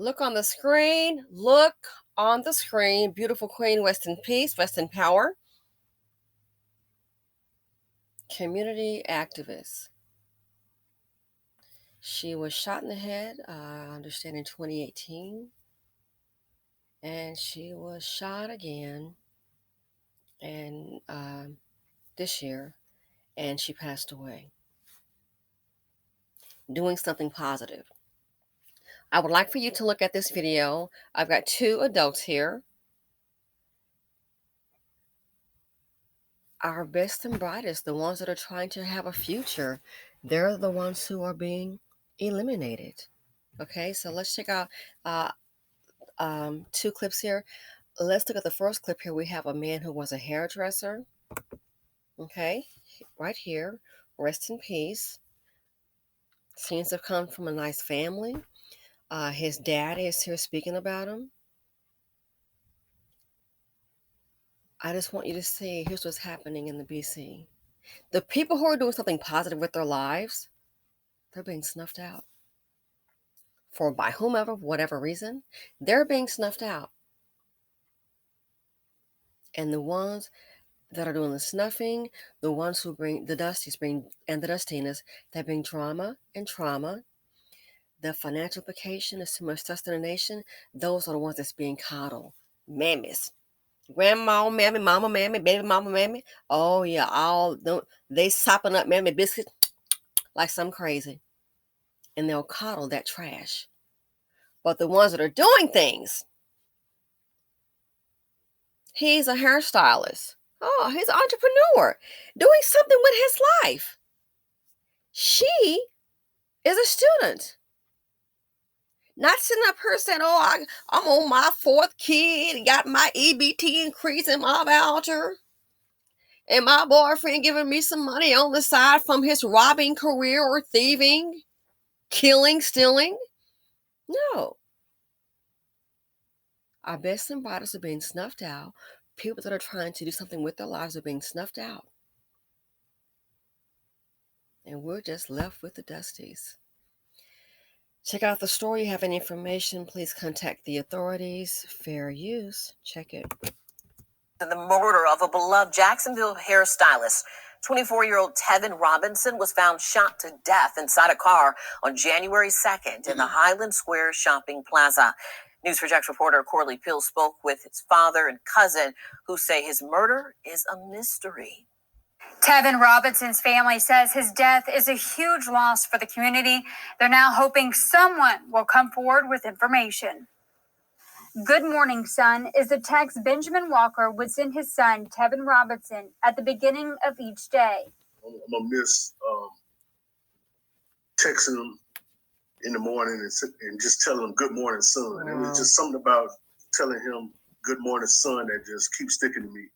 Look on the screen. Look on the screen. Beautiful queen, rest in peace, rest in power. Community activist. She was shot in the head, I understand, in 2018. And she was shot again and this year, and she passed away. Doing something positive. I would like for you to look at this video. I've got two adults here. Our best and brightest, the ones that are trying to have a future, they're the ones who are being eliminated. Okay, so let's check out two clips here. Let's look at the first clip here. We have a man who was a hairdresser. Okay, right here. Rest in peace. Seems to come from a nice family. His dad is here speaking about him. I just want you to see, here's what's happening in the BC. The people who are doing something positive with their lives, they're being snuffed out. For by whomever, whatever reason, they're being snuffed out. And the ones that are doing the snuffing, the ones who bring the Dusties and the Dustinas, that bring drama and trauma, the financial implication is too much stress in the nation, those are the ones that's being coddled. Mammies. Grandma mammy, mama mammy, baby mama mammy. Oh yeah, they sopping up mammy biscuits like some crazy. And they'll coddle that trash. But the ones that are doing things, he's a hairstylist. Oh, he's an entrepreneur doing something with his life. She is a student. Not sitting up here saying, oh, I'm on my fourth kid and got my EBT increase in my voucher. And my boyfriend giving me some money on the side from his robbing career or thieving, killing, stealing. No. Our best and brightest are being snuffed out. People that are trying to do something with their lives are being snuffed out. And we're just left with the Dusties. Check out the story. You have any information, please contact the authorities. Fair use. Check it. The murder of a beloved Jacksonville hairstylist. 24-year-old Tevin Robinson was found shot to death inside a car on January 2nd in the Highland Square shopping plaza. News4Jax reporter Corley Pill spoke with his father and cousin, who say his murder is a mystery. Tevin Robinson's family says his death is a huge loss for the community. They're now hoping someone will come forward with information. Good morning, son, is the text Benjamin Walker would send his son, Tevin Robinson, at the beginning of each day. I'm going to miss texting him in the morning and just telling him, good morning, son. Wow. It was just something about telling him, good morning, son, that just keeps sticking to me.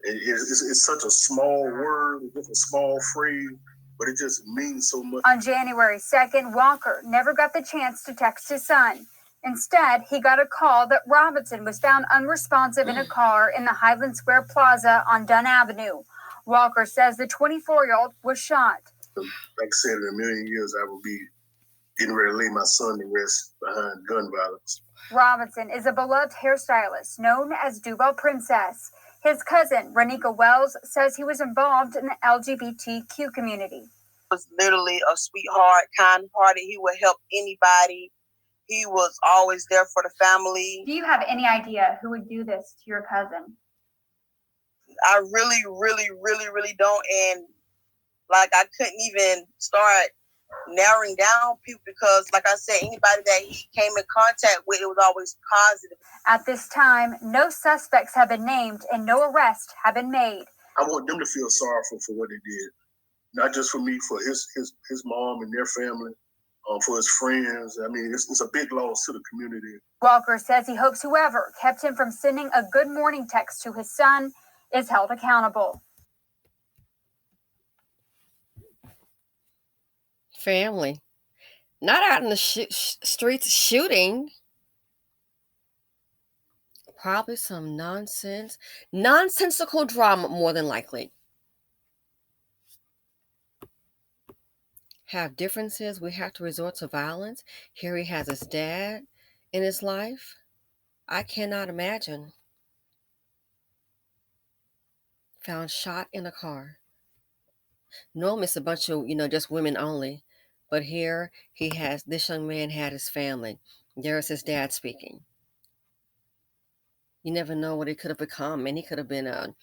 It's such a small word, it's a small phrase, but it just means so much. On January 2nd, Walker never got the chance to text his son. Instead, he got a call that Robinson was found unresponsive in a car in the Highland Square Plaza on Dunn Avenue. Walker says the 24-year-old was shot. Like I said, in a million years, I will be getting ready to lay my son to rest behind gun violence. Robinson is a beloved hairstylist known as Duval Princess. His cousin, Renika Wells, says he was involved in the LGBTQ community. He was literally a sweetheart, kind-hearted. He would help anybody. He was always there for the family. Do you have any idea who would do this to your cousin? I really, really, really, really don't. And I couldn't even start narrowing down people because, like I said, anybody that he came in contact with, it was always positive. At this time, no suspects have been named and no arrests have been made. I want them to feel sorrowful for what they did. Not just for me, for his mom and their family, for his friends. I mean, it's a big loss to the community. Walker says he hopes whoever kept him from sending a good morning text to his son is held accountable. Family. Not out in the streets shooting. Probably some nonsensical drama, more than likely. have differences, we have to resort to violence. Here he has his dad in his life. I cannot imagine. Found shot in a car. Normally it's a bunch of, just women only. But here this young man had his family. There's his dad speaking. You never know what he could have become. And he could have been,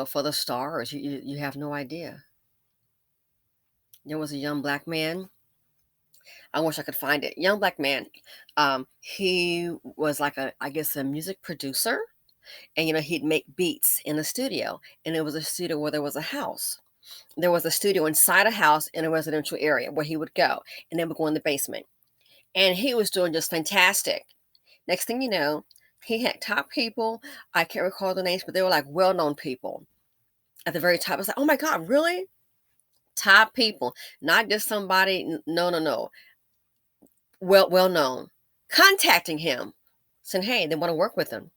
for the stars. You have no idea. There was a young black man. I wish I could find it. Young black man. He was like a music producer. And, he'd make beats in the studio. And it was a studio where there was a house. There was a studio inside a house in a residential area where he would go. And then would go in the basement. And he was doing just fantastic. Next thing you know, he had top people. I can't recall the names, but they were like well-known people. At the very top, I was like, oh my God, really? Top people. Not just somebody, no. Well known. Contacting him. Saying, hey, they want to work with him.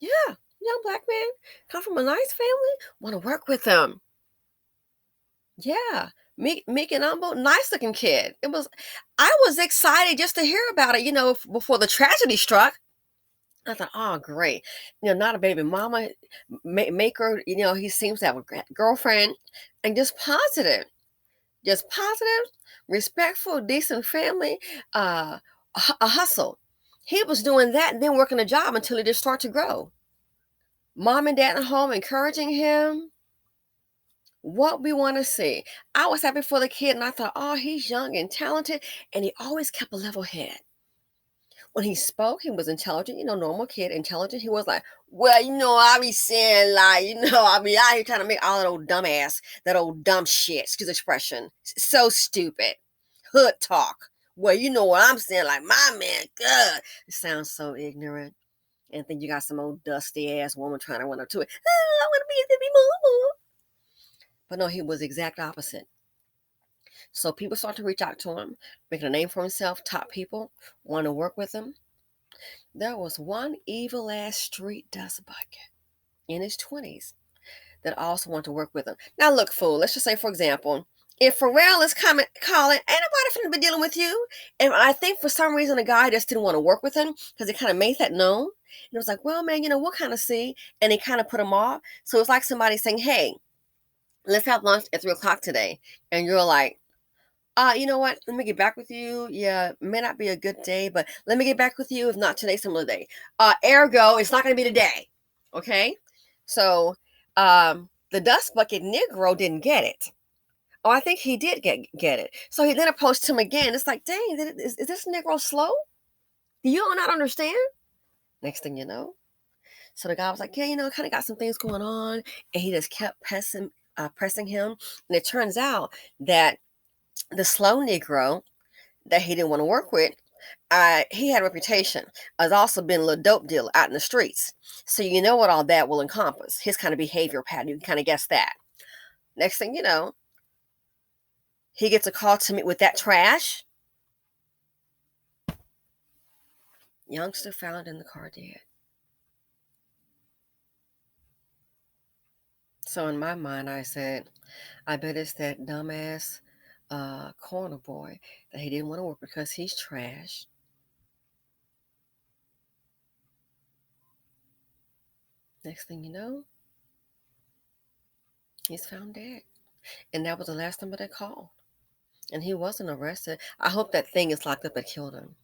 Yeah, young black man. Come from a nice family. Want to work with him. Yeah. Meek and humble, nice looking kid. I was excited just to hear about it, before the tragedy struck. I thought, oh, great. Not a baby mama maker. He seems to have a girlfriend and just positive, respectful, decent family, a hustle. He was doing that and then working a job until it just started to grow. Mom and dad at home encouraging him. What we want to see. I was happy for the kid and I thought, oh, he's young and talented. And he always kept a level head. When he spoke, he was intelligent, normal kid, intelligent. He was like, well, I be saying like, I be out here trying to make all that old dumb shit, excuse the expression. So stupid. Hood talk. Well, you know what I'm saying, like, my man, good. It sounds so ignorant. And then you got some old dusty ass woman trying to run up to it. Oh, I want to be a baby mama. But no, he was the exact opposite. So people start to reach out to him, making a name for himself. Top people want to work with him. There was one evil ass street dust bucket in his 20s that also wanted to work with him. Now look, fool, let's just say, for example, if Pharrell is calling, ain't nobody finna be dealing with you. And I think for some reason the guy just didn't want to work with him because he kind of made that known. And it was like, well, man, we'll kind of see. And he kind of put him off. So it's like somebody saying, hey, let's have lunch at 3:00 today. And you're like, you know what? Let me get back with you. Yeah, it may not be a good day, but let me get back with you. If not today, some other day. Ergo, it's not going to be today. Okay? So, the dust bucket Negro didn't get it. Oh, I think he did get it. So he then approached him again. It's like, dang, is this Negro slow? Do you not understand? Next thing you know. So the guy was like, yeah, kind of got some things going on. And he just kept pressing him. And it turns out that the slow Negro that he didn't want to work with, he had a reputation as also being a little dope dealer out in the streets. So you know what all that will encompass. His kind of behavior pattern. You can kind of guess that. Next thing you know, he gets a call to meet with that trash. Youngster found in the car dead. So in my mind, I said, I bet it's that dumbass corner boy that he didn't want to work because he's trash. Next thing you know, he's found dead. And that was the last number they called. And he wasn't arrested. I hope that thing is locked up that killed him.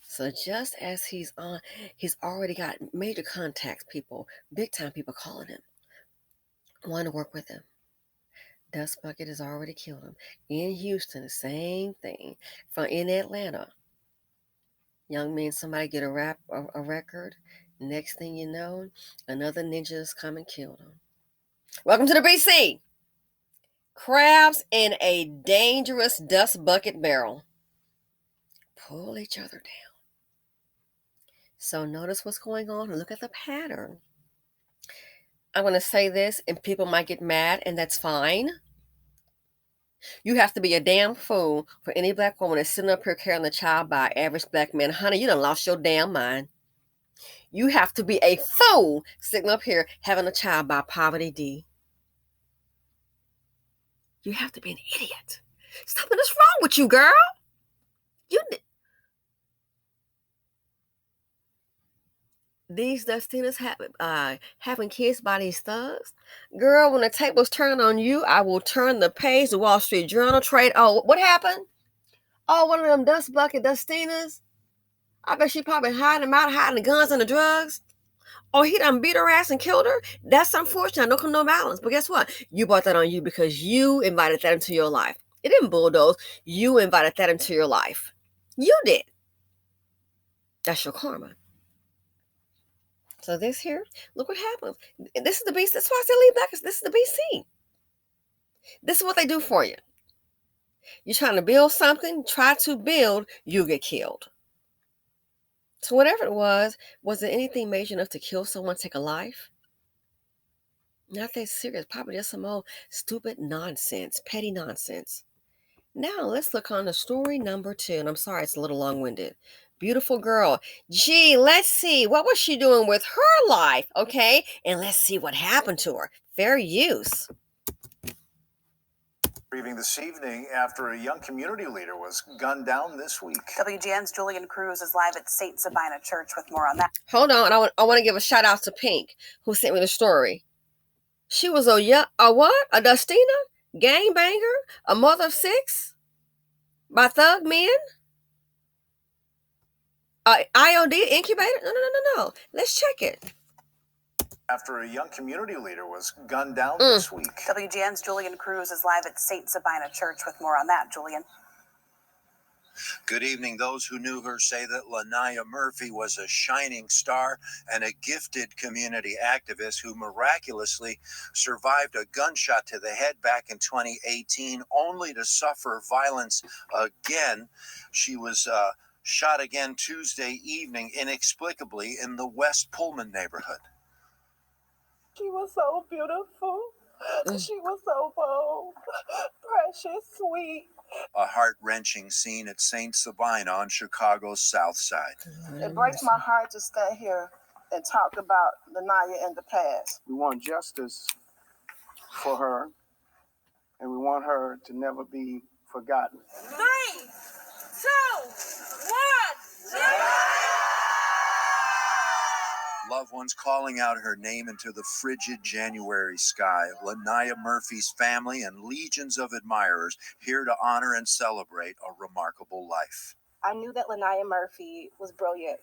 So just as he's already got major contacts, people, big time people calling him, want to work with him. Dust bucket has already killed him. In Houston, the same thing. In Atlanta, young man, somebody get a record. Next thing you know, another ninja has come and killed him. Welcome to the BC. Crabs in a dangerous dust bucket barrel. Pull each other down. So notice what's going on and look at the pattern. I'm going to say this and people might get mad, and that's fine. You have to be a damn fool for any black woman that's sitting up here carrying the child by average black man. Honey, you done lost your damn mind. You have to be a fool sitting up here having a child by Poverty D. You have to be an idiot. Something is wrong with you, girl. These Dustinas having kids by these thugs. Girl, when the table's turned on you, I will turn the page. The Wall Street Journal trade. Oh, what happened? Oh, one of them dust bucket Dustinas. I bet she probably hiding the guns and the drugs. Oh, he done beat her ass and killed her. That's unfortunate. No balance. But guess what? You brought that on you because you invited that into your life. It didn't bulldoze. You invited that into your life. You did. That's your karma. So this here, look what happens. This is the BC. That's why I said leave black. This is the BC. This is what they do for you. You're trying to build something, try to build, you get killed. So whatever it was it anything major enough to kill someone, take a life? Not that serious. Probably just some old stupid nonsense, petty nonsense. Now let's look on to story number 2. And I'm sorry, it's a little long-winded. Beautiful girl. Gee, let's see. What was she doing with her life? Okay. And let's see what happened to her. Fair use. Grieving this evening after a young community leader was gunned down this week. WGN's Julian Cruz is live at St. Sabina Church with more on that. Hold on. I want to give a shout out to Pink, who sent me the story. She was a what? A Dustina? Gangbanger? A mother of 6? By thug men? IOD incubator? No. Let's check it. After a young community leader was gunned down this week. WGN's Julian Cruz is live at St. Sabina Church with more on that. Julian. Good evening. Those who knew her say that Laniyah Murphy was a shining star and a gifted community activist who miraculously survived a gunshot to the head back in 2018, only to suffer violence again. She was shot again Tuesday evening, inexplicably, in the West Pullman neighborhood. She was so beautiful. She was so bold, precious, sweet. A heart-wrenching scene at St. Sabina on Chicago's South Side. It breaks my heart to stand here and talk about Laniyah in the past. We want justice for her, and we want her to never be forgotten. 3, 2, 1. Loved ones calling out her name into the frigid January sky. Laniyah Murphy's family and legions of admirers here to honor and celebrate a remarkable life. I knew that Laniyah Murphy was brilliant.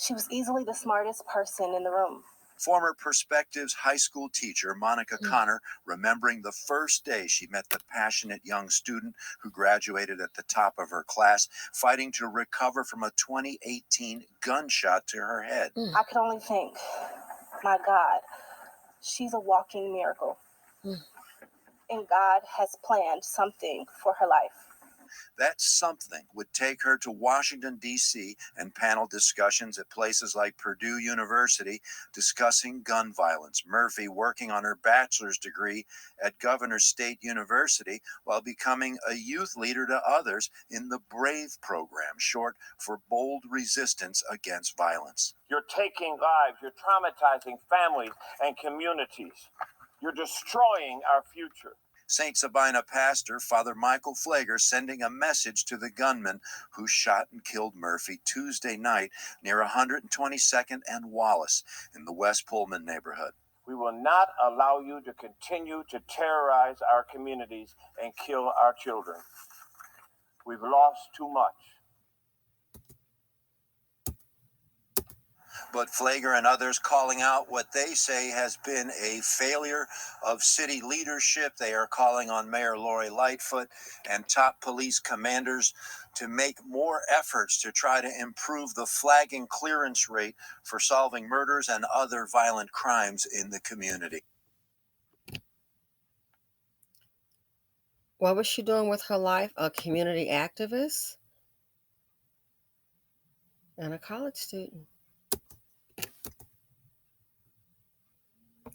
She was easily the smartest person in the room. Former Perspectives high school teacher Monica Connor remembering the first day she met the passionate young student who graduated at the top of her class, fighting to recover from a 2018 gunshot to her head. I could only think, my God, she's a walking miracle. And God has planned something for her life. That something would take her to Washington, D.C. and panel discussions at places like Purdue University discussing gun violence. Murphy working on her bachelor's degree at Governors State University while becoming a youth leader to others in the BRAVE program, short for Bold Resistance Against Violence. You're taking lives, you're traumatizing families and communities. You're destroying our future. St. Sabina pastor Father Michael Flager sending a message to the gunman who shot and killed Murphy Tuesday night near 122nd and Wallace in the West Pullman neighborhood. We will not allow you to continue to terrorize our communities and kill our children. We've lost too much. But Flager and others calling out what they say has been a failure of city leadership. They are calling on Mayor Lori Lightfoot and top police commanders to make more efforts to try to improve the flagging clearance rate for solving murders and other violent crimes in the community. What was she doing with her life? A community activist and a college student.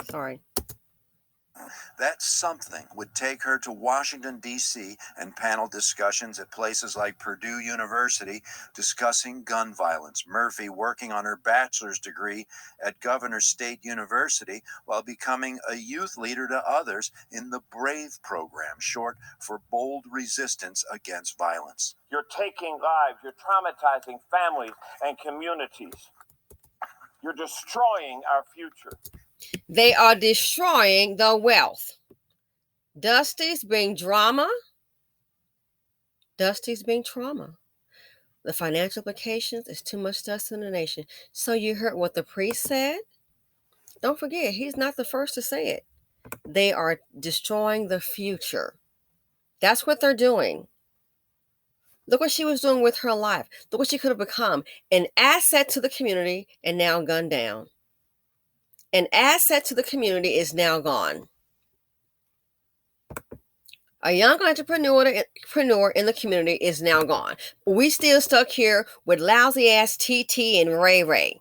Sorry. That something would take her to Washington, D.C., and panel discussions at places like Purdue University discussing gun violence. Murphy working on her bachelor's degree at Governor State University while becoming a youth leader to others in the BRAVE program, short for Bold Resistance Against Violence. You're taking lives, you're traumatizing families and communities. You're destroying our future. They are destroying the wealth. Dusty's bring drama. Dusty's bring trauma. The financial implications is too much dust in the nation. So you heard what the priest said? Don't forget, he's not the first to say it. They are destroying the future. That's what they're doing. Look what she was doing with her life. Look what she could have become. An asset to the community and now gunned down. An asset to the community is now gone. A young entrepreneur in the community is now gone. We still stuck here with lousy ass TT and Ray Ray.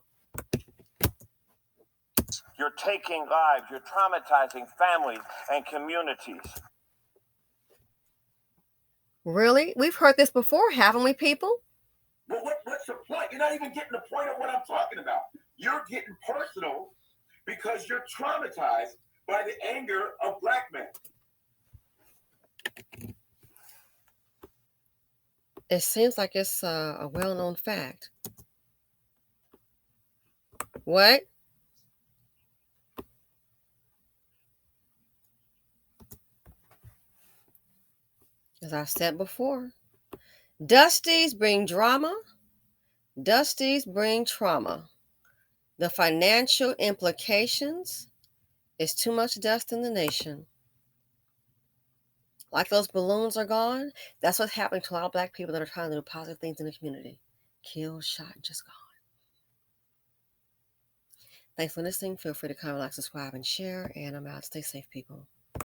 You're taking lives, you're traumatizing families and communities. Really? We've heard this before, haven't we, people? Well, what's the point? You're not even getting the point of what I'm talking about. You're getting personal because you're traumatized by the anger of black men. It seems like it's a well-known fact. What? As I said before, Dusties bring drama. Dusties bring trauma. The financial implications is too much dust in the nation. Like those balloons are gone, that's what's happening to a lot of black people that are trying to do positive things in the community. Killed, shot, and just gone. Thanks for listening. Feel free to comment, like, subscribe, and share. And I'm out. Stay safe, people.